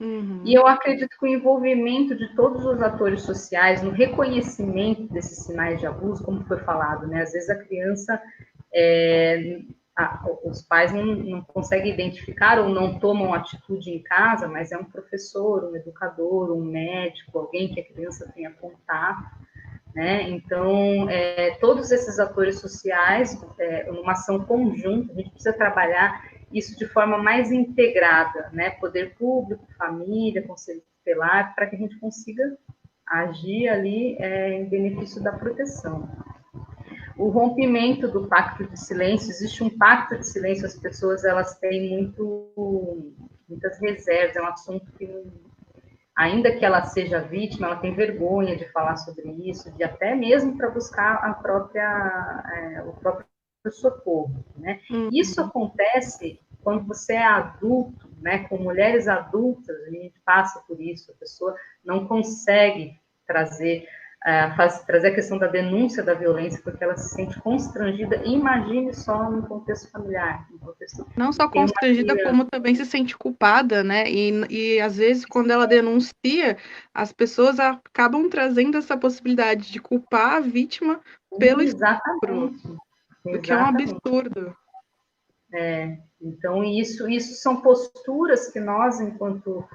Uhum. E eu acredito que o envolvimento de todos os atores sociais no reconhecimento desses sinais de abuso, como foi falado, né? Às vezes a criança, os pais não conseguem identificar ou não tomam atitude em casa, mas é um professor, um educador, um médico, alguém que a criança tenha contato, né? Então, todos esses atores sociais, numa ação conjunta, a gente precisa trabalhar isso de forma mais integrada, né? Poder público, família, conselho tutelar, para que a gente consiga agir ali em benefício da proteção. O rompimento do pacto de silêncio, existe um pacto de silêncio, as pessoas elas têm muitas reservas, é um assunto que, ainda que ela seja vítima, ela tem vergonha de falar sobre isso, de até mesmo para buscar o próprio socorro, né? Uhum. Isso acontece quando você é adulto, né? Com mulheres adultas, a gente passa por isso, a pessoa não consegue trazer trazer a questão da denúncia da violência, porque ela se sente constrangida. Imagine só no contexto familiar, no contexto Não só tem uma constrangida, criança. como também se sente culpada, né? E às vezes, quando ela denuncia, as pessoas acabam trazendo essa possibilidade de culpar a vítima pelo estupro, Exatamente, o que é um exatamente. absurdo. Então, isso são posturas que nós, enquanto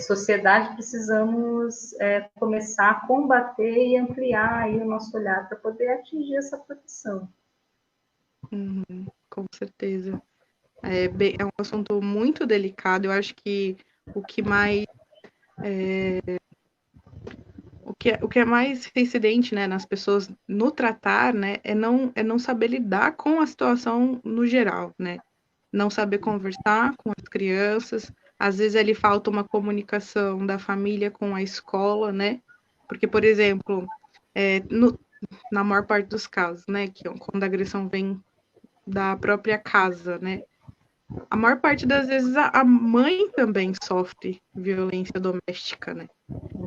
sociedade, precisamos começar a combater e ampliar aí o nosso olhar para poder atingir essa proteção. Uhum, com certeza. É um assunto muito delicado. Eu acho que o que mais o que é mais incidente, né, nas pessoas no tratar, né, é não saber lidar com a situação no geral, né? Não saber conversar com as crianças. Às vezes ali falta uma comunicação da família com a escola, né? Porque, por exemplo, na maior parte dos casos, né, que quando a agressão vem da própria casa, né? A maior parte das vezes a mãe também sofre violência doméstica, né?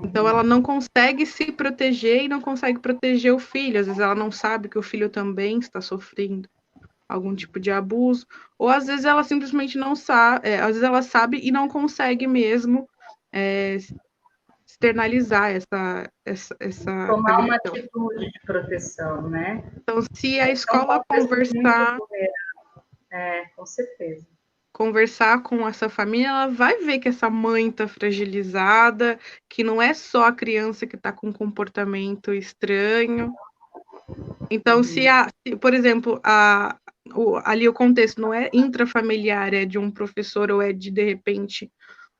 Então ela não consegue se proteger e não consegue proteger o filho. Às vezes ela não sabe que o filho também está sofrendo algum tipo de abuso, ou às vezes ela simplesmente não sabe, às vezes ela sabe e não consegue mesmo externalizar essa Tomar uma agressão. atitude de proteção, né? Então, se a É um escola contexto muito vulnerável, com certeza. conversar com essa família, ela vai ver que essa mãe está fragilizada, que não é só a criança que está com um comportamento estranho. Então, se por exemplo, ali o contexto não é intrafamiliar, é de um professor ou é de repente,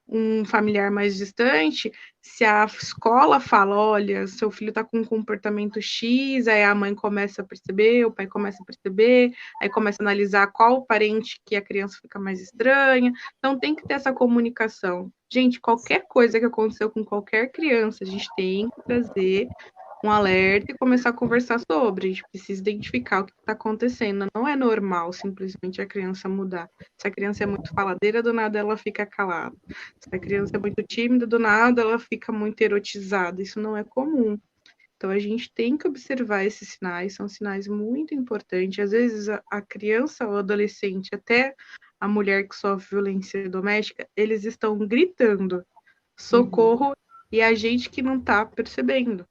um familiar mais distante, se a escola fala, olha, seu filho está com um comportamento X, aí a mãe começa a perceber, o pai começa a perceber, aí começa a analisar qual parente que a criança fica mais estranha. Então tem que ter essa comunicação. Gente, qualquer coisa que aconteceu com qualquer criança, a gente tem que trazer um alerta e começar a conversar sobre. A gente precisa identificar o que está acontecendo. Não é normal simplesmente a criança mudar. Se a criança é muito faladeira, do nada ela fica calada. Se a criança é muito tímida, do nada ela fica muito erotizada. Isso não é comum. Então a gente tem que observar esses sinais, são sinais muito importantes. Às vezes a criança ou adolescente, até a mulher que sofre violência doméstica, eles estão gritando socorro e a gente que não está percebendo.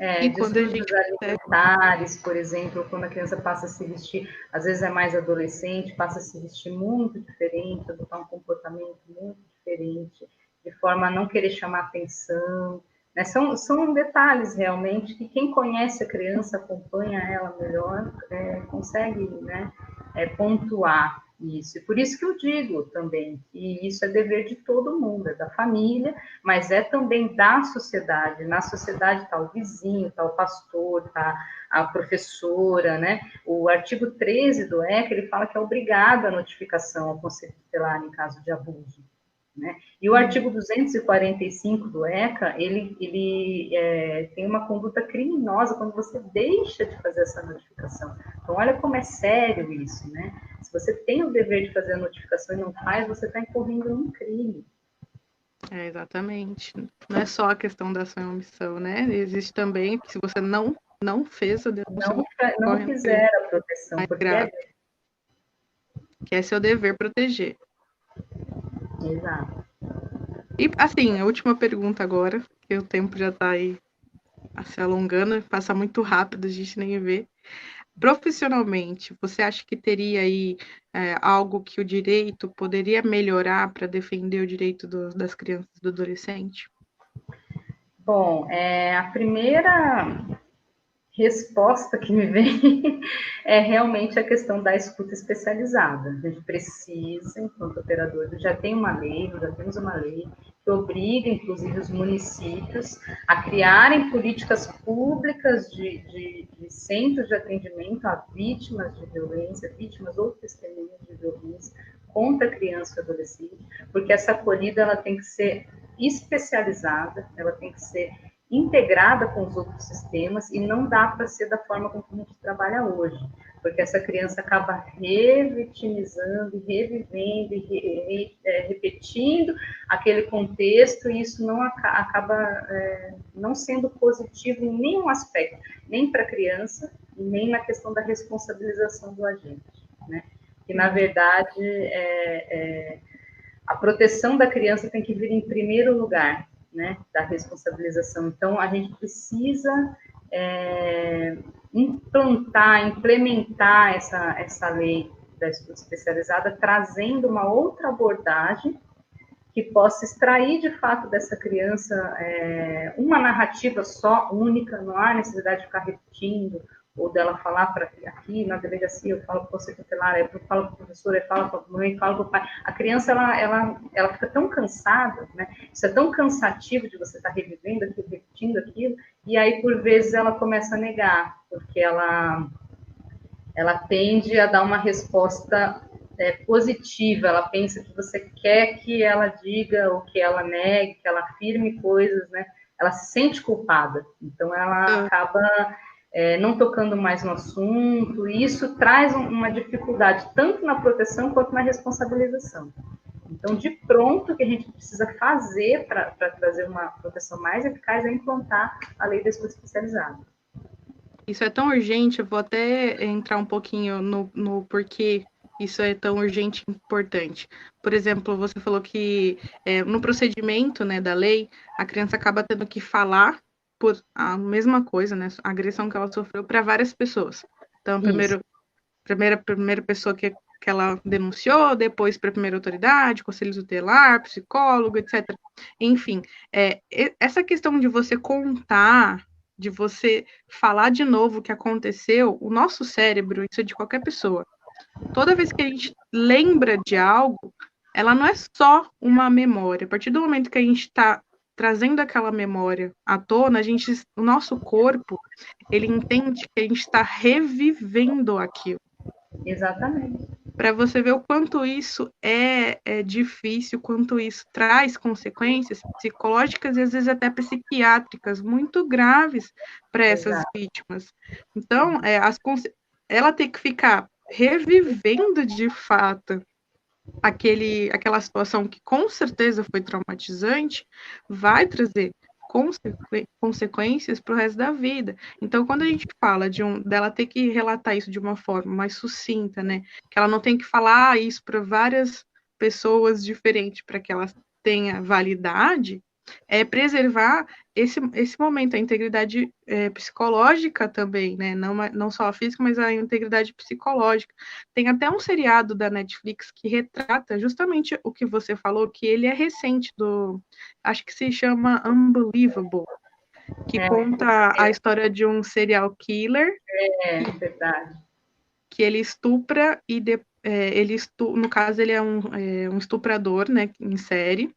E quando a Distúrbios gente alimentares, por exemplo, quando a criança passa a se vestir, às vezes é mais adolescente, passa a se vestir muito diferente, adotar um comportamento muito diferente, de forma a não querer chamar atenção. Né? São detalhes realmente que quem conhece a criança, acompanha ela melhor, consegue, né, pontuar. Isso, e por isso que eu digo também que isso é dever de todo mundo, é da família, mas é também da sociedade. Na sociedade está o vizinho, está o pastor, está a professora, né? O artigo 13 do ECA, ele fala que é obrigado a notificação ao Conselho Tutelar em caso de abuso. Né? E o artigo 245 do ECA, ele tem uma conduta criminosa quando você deixa de fazer essa notificação. Então, olha como é sério isso, né? Se você tem o dever de fazer a notificação e não faz, você está incorrendo num crime. Exatamente. Não é só a questão da ação e omissão, né? Existe também que se você não fez a denúncia, você Não corre um crime fizer a proteção, mais porque grave, que é seu dever proteger. Exato. E, assim, a última pergunta agora, que o tempo já está aí se alongando, passa muito rápido, a gente nem vê. Profissionalmente, você acha que teria aí algo que o direito poderia melhorar para defender o direito das crianças e do adolescente? Bom, a primeira resposta que me vem é realmente a questão da escuta especializada. A gente precisa, enquanto operador, já tem uma lei, nós já temos uma lei que obriga, inclusive, os municípios a criarem políticas públicas de centros de atendimento a vítimas de violência, vítimas ou testemunhas de violência contra criança e adolescente, porque essa acolhida ela tem que ser especializada, ela tem que ser integrada com os outros sistemas e não dá para ser da forma como a gente trabalha hoje, porque essa criança acaba revitimizando, revivendo e repetindo aquele contexto e isso não acaba não sendo positivo em nenhum aspecto, nem para a criança, nem na questão da responsabilização do agente, né? Que, na verdade, a proteção da criança tem que vir em primeiro lugar, né, da responsabilização. Então, a gente precisa implementar essa lei da escuta especializada, trazendo uma outra abordagem que possa extrair, de fato, dessa criança uma narrativa só, única, não há necessidade de ficar repetindo, ou dela falar para aqui na delegacia, eu falo para você tutelar, eu falo para o professor, eu falo para a mãe, eu falo para o pai. A criança, ela fica tão cansada, né? Isso é tão cansativo de você estar revivendo aquilo, repetindo aquilo, e aí, por vezes, ela começa a negar, porque ela tende a dar uma resposta positiva, ela pensa que você quer que ela diga ou que ela negue, que ela afirme coisas, né? Ela se sente culpada, então ela acaba não tocando mais no assunto, e isso traz uma dificuldade tanto na proteção quanto na responsabilização. Então, de pronto, o que a gente precisa fazer para trazer uma proteção mais eficaz é implantar a lei da escuta especializada. Isso é tão urgente, eu vou até entrar um pouquinho no porquê isso é tão urgente e importante. Por exemplo, você falou que no procedimento, né, da lei, a criança acaba tendo que falar por a mesma coisa, né, a agressão que ela sofreu para várias pessoas. Então, primeira pessoa que ela denunciou, depois para a primeira autoridade, conselho tutelar, psicólogo, etc. Enfim, essa questão de você contar, de você falar de novo o que aconteceu, o nosso cérebro, isso é de qualquer pessoa, toda vez que a gente lembra de algo, ela não é só uma memória. A partir do momento que a gente está trazendo aquela memória à tona, o nosso corpo, ele entende que a gente está revivendo aquilo. Exatamente. Para você ver o quanto isso é difícil, quanto isso traz consequências psicológicas e às vezes até psiquiátricas muito graves para essas vítimas. Então, ela tem que ficar revivendo de fato aquela situação que com certeza foi traumatizante, vai trazer consequências para o resto da vida. Então, quando a gente fala dela ter que relatar isso de uma forma mais sucinta, né, que ela não tem que falar isso para várias pessoas diferentes para que ela tenha validade, é preservar esse momento, a integridade psicológica também, né? Não só a física, mas a integridade psicológica. Tem até um seriado da Netflix que retrata justamente o que você falou, que ele é recente, acho que se chama Unbelievable, que conta a história de um serial killer verdade. que ele estupra e no caso, ele é um estuprador, né, em série.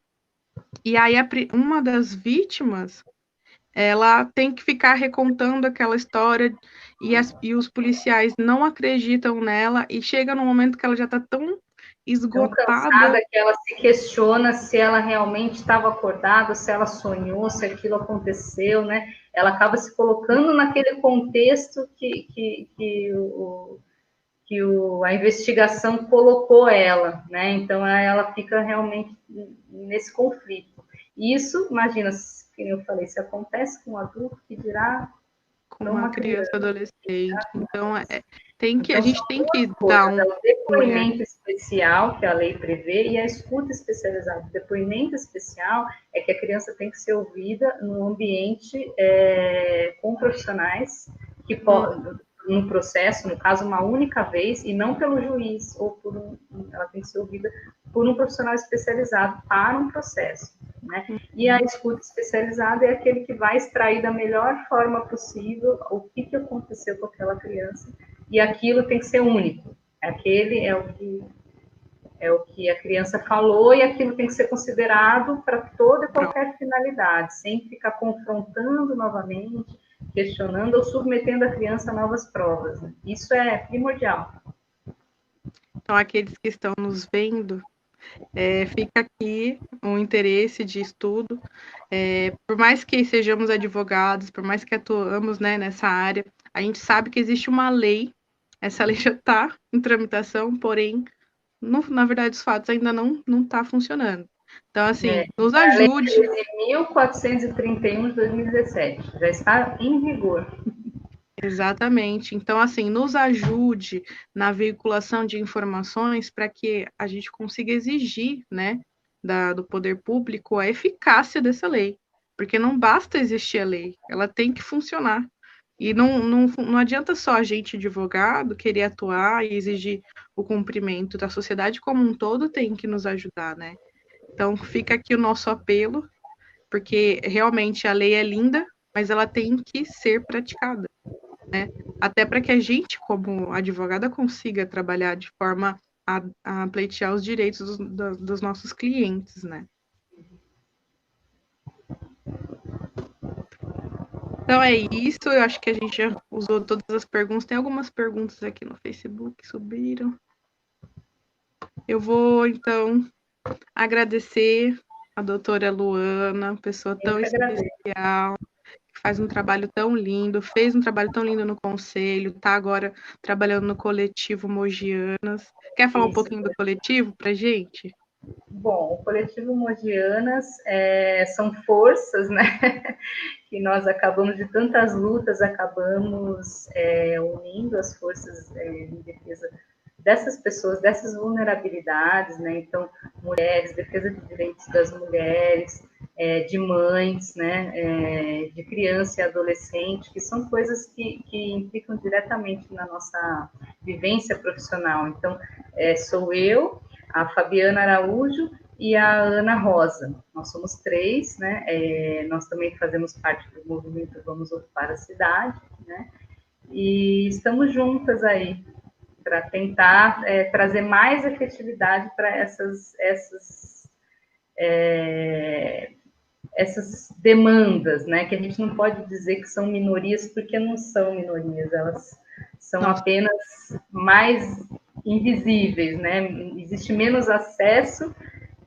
E aí, uma das vítimas, ela tem que ficar recontando aquela história e os policiais não acreditam nela e chega num momento que ela já está tão Tão esgotada. cansada que ela se questiona se ela realmente estava acordada, se ela sonhou, se aquilo aconteceu, né? Ela acaba se colocando naquele contexto a investigação colocou ela, né? Então ela fica realmente nesse conflito. E isso, imagina, como eu falei, se acontece com um adulto, que dirá Com para uma uma criança criança. adolescente. Então, a Então, gente são tem duas que dar coisas: é o olhar. depoimento especial, que a lei prevê, e a escuta especializada. O depoimento especial é que a criança tem que ser ouvida num ambiente com profissionais que podem, no processo, no caso, uma única vez, e não pelo juiz, ou ela tem que ser ouvida por um profissional especializado para um processo. Né? E a escuta especializada é aquele que vai extrair da melhor forma possível o que aconteceu com aquela criança, e aquilo tem que ser único. Aquele é o que a criança falou, e aquilo tem que ser considerado para toda e qualquer finalidade, sem ficar confrontando novamente, questionando ou submetendo a criança a novas provas. Né? Isso é primordial. Então, aqueles que estão nos vendo, fica aqui um interesse de estudo. Por mais que sejamos advogados, por mais que atuamos, né, nessa área, a gente sabe que existe uma lei, essa lei já está em tramitação, porém, na verdade, os fatos ainda não está funcionando. Então, assim, nos A lei ajude. 13.431 de 2017 já está em vigor. Exatamente. Então, assim, nos ajude na veiculação de informações para que a gente consiga exigir, né, do poder público a eficácia dessa lei. Porque não basta existir a lei, ela tem que funcionar. E não adianta só a gente, advogado, querer atuar e exigir o cumprimento da sociedade como um todo tem que nos ajudar, né? Então, fica aqui o nosso apelo, porque realmente a lei é linda, mas ela tem que ser praticada, né? Até para que a gente, como advogada, consiga trabalhar de forma a pleitear os direitos dos nossos clientes, né? Então é isso, eu acho que a gente já usou todas as perguntas. Tem algumas perguntas aqui no Facebook que subiram. Eu vou, então, agradecer a doutora Luana, pessoa Eu tão que agradeço. especial, que faz um trabalho tão lindo, fez um trabalho tão lindo no conselho, está agora trabalhando no coletivo Mogianas. Quer falar um Isso. pouquinho do coletivo para gente? Bom, o coletivo Mogianas são forças, né? Que nós acabamos, de tantas lutas, acabamos unindo as forças em defesa dessas pessoas, dessas vulnerabilidades, né? Então, mulheres, defesa de direitos das mulheres, de mães, né? De criança e adolescente, que são coisas que implicam diretamente na nossa vivência profissional. Então, sou eu, a Fabiana Araújo e a Ana Rosa. Nós somos três, né? Nós também fazemos parte do movimento Vamos Ocupar a Cidade, né? E estamos juntas aí para tentar trazer mais efetividade para essas demandas, né? Que a gente não pode dizer que são minorias, porque não são minorias, elas são Nossa, apenas mais invisíveis, né? Existe menos acesso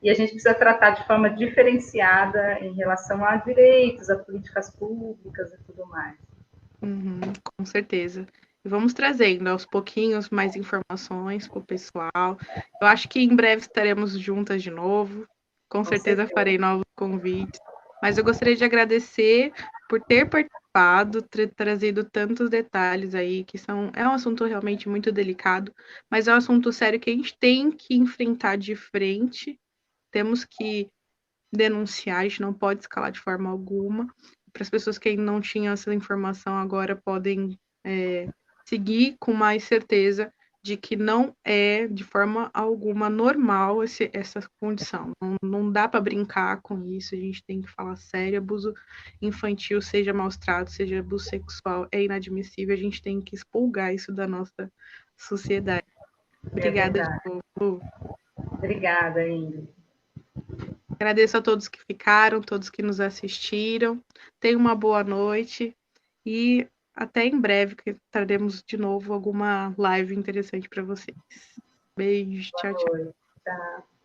e a gente precisa tratar de forma diferenciada em relação a direitos, a políticas públicas e tudo mais. com certeza. E vamos trazendo aos pouquinhos mais informações para o pessoal. Eu acho que em breve estaremos juntas de novo. Com Com certeza certeza. farei novos convites. Mas eu gostaria de agradecer por ter participado, ter trazido tantos detalhes aí, que é um assunto realmente muito delicado, mas é um assunto sério que a gente tem que enfrentar de frente. Temos que denunciar, a gente não pode escalar de forma alguma. Para as pessoas que ainda não tinham essa informação, agora podem seguir com mais certeza de que não é de forma alguma normal essa condição. Não dá para brincar com isso, a gente tem que falar sério. Abuso infantil, seja maus tratos, seja abuso sexual, é inadmissível, a gente tem que expurgar isso da nossa sociedade. É Obrigada de verdade. novo. Obrigada, Ingrid. Agradeço a todos que ficaram, todos que nos assistiram. Tenham uma boa noite e até em breve, que traremos de novo alguma live interessante para vocês. Beijo, Boa tchau, tchau. noite. Tchau.